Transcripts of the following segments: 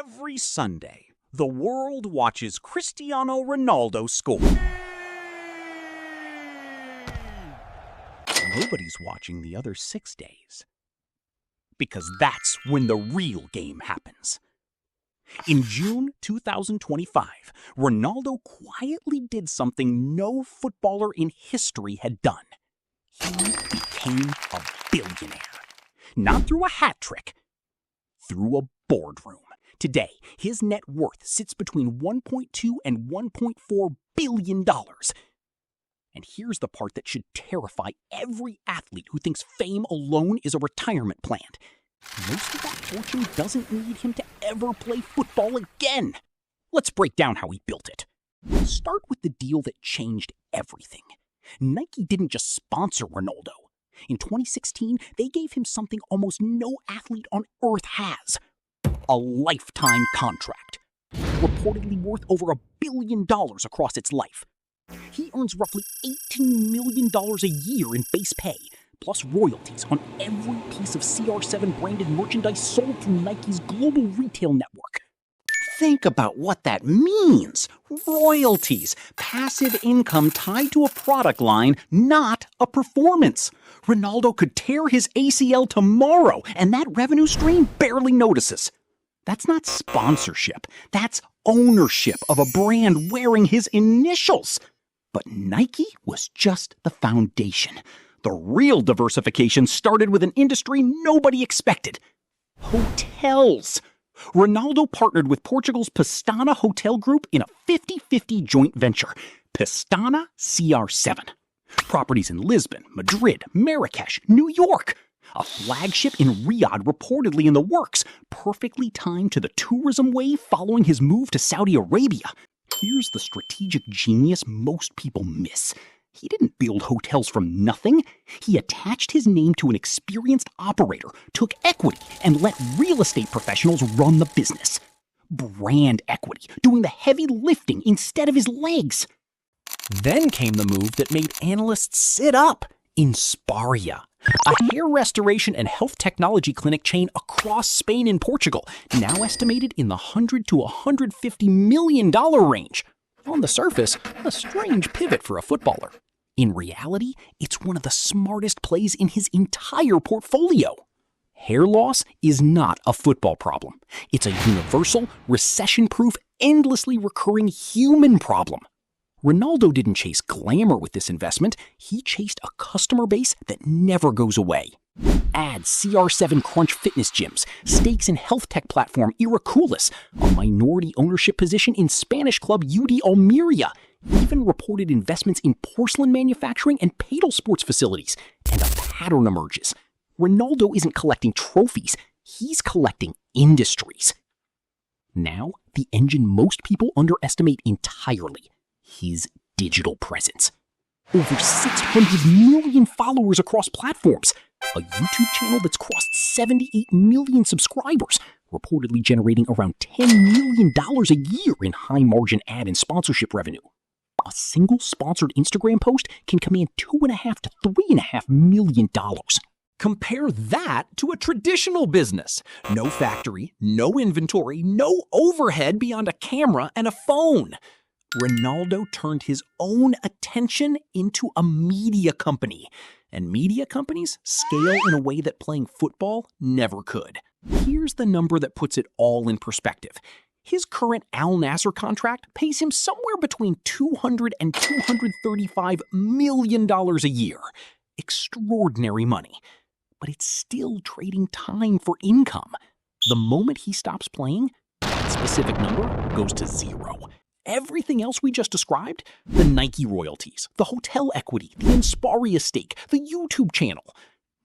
Every Sunday, the world watches Cristiano Ronaldo score. Nobody's watching the other 6 days. Because that's when the real game happens. In June 2025, Ronaldo quietly did something no footballer in history had done. He became a billionaire. Not through a hat trick, through a boardroom. Today, his net worth sits between $1.2 and $1.4 billion. And here's the part that should terrify every athlete who thinks fame alone is a retirement plan. Most of that fortune doesn't need him to ever play football again. Let's break down how he built it. Start with the deal that changed everything. Nike didn't just sponsor Ronaldo. In 2016, they gave him something almost no athlete on earth has. A lifetime contract. Reportedly worth over $1 billion across its life. He earns roughly $18 million a year in base pay, plus royalties on every piece of CR7 branded merchandise sold through Nike's global retail network. Think about what that means. Royalties, passive income tied to a product line, not a performance. Ronaldo could tear his ACL tomorrow, and that revenue stream barely notices. That's not sponsorship. That's ownership of a brand wearing his initials. But Nike was just the foundation. The real diversification started with an industry nobody expected. Hotels. Ronaldo partnered with Portugal's Pestana Hotel Group in a 50-50 joint venture, Pestana CR7. Properties in Lisbon, Madrid, Marrakesh, New York. A flagship in Riyadh reportedly in the works, perfectly timed to the tourism wave following his move to Saudi Arabia. Here's the strategic genius most people miss. He didn't build hotels from nothing. He attached his name to an experienced operator, took equity, and let real estate professionals run the business. Brand equity, doing the heavy lifting instead of his legs. Then came the move that made analysts sit up. Insparia, a hair restoration and health technology clinic chain across Spain and Portugal, now estimated in the $100 to $150 million range. On the surface, a strange pivot for a footballer. In reality, it's one of the smartest plays in his entire portfolio. Hair loss is not a football problem. It's a universal, recession-proof, endlessly recurring human problem. Ronaldo didn't chase glamour with this investment. He chased a customer base that never goes away. Add CR7 Crunch fitness gyms, stakes in health tech platform Iraculis, a minority ownership position in Spanish club UD Almeria, even reported investments in porcelain manufacturing and paddle sports facilities, and a pattern emerges. Ronaldo isn't collecting trophies, he's collecting industries. Now, the engine most people underestimate entirely. His digital presence. Over 600 million followers across platforms. A YouTube channel that's crossed 78 million subscribers, reportedly generating around $10 million a year in high-margin ad and sponsorship revenue. A single sponsored Instagram post can command $2.5 to $3.5 million. Compare that to a traditional business. No factory, no inventory, no overhead beyond a camera and a phone. Ronaldo turned his own attention into a media company. And media companies scale in a way that playing football never could. Here's the number that puts it all in perspective. His current Al Nassr contract pays him somewhere between $200 and $235 million a year. Extraordinary money. But it's still trading time for income. The moment he stops playing, that specific number goes to zero. Everything else we just described, the Nike royalties, the hotel equity, the Insparia stake, the YouTube channel,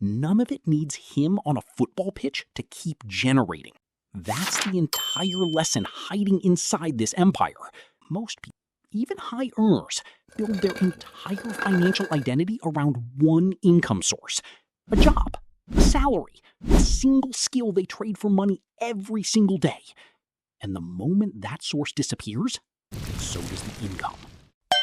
none of it needs him on a football pitch to keep generating. That's the entire lesson hiding inside this empire. Most people, even high earners, build their entire financial identity around one income source. A job, a salary, a single skill they trade for money every single day. And the moment that source disappears, so does the income.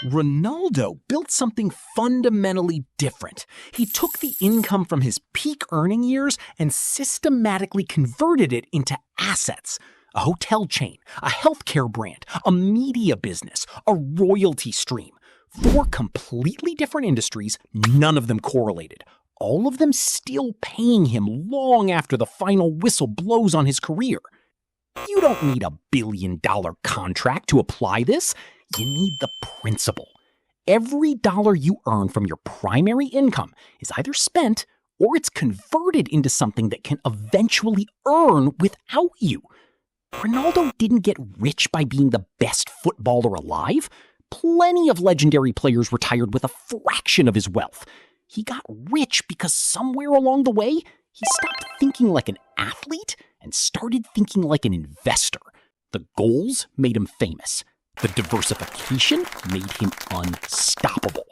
Ronaldo built something fundamentally different. He took the income from his peak earning years and systematically converted it into assets. a hotel chain, a healthcare brand, a media business, a royalty stream. 4 completely different industries, none of them correlated. All of them still paying him long after the final whistle blows on his career. You don't need a $1 billion contract to apply this. You need the principle. Every dollar you earn from your primary income is either spent or it's converted into something that can eventually earn without you. Ronaldo didn't get rich by being the best footballer alive. Plenty of legendary players retired with a fraction of his wealth. He got rich because somewhere along the way, he stopped thinking like an athlete and started thinking like an investor. The goals made him famous. The diversification made him unstoppable.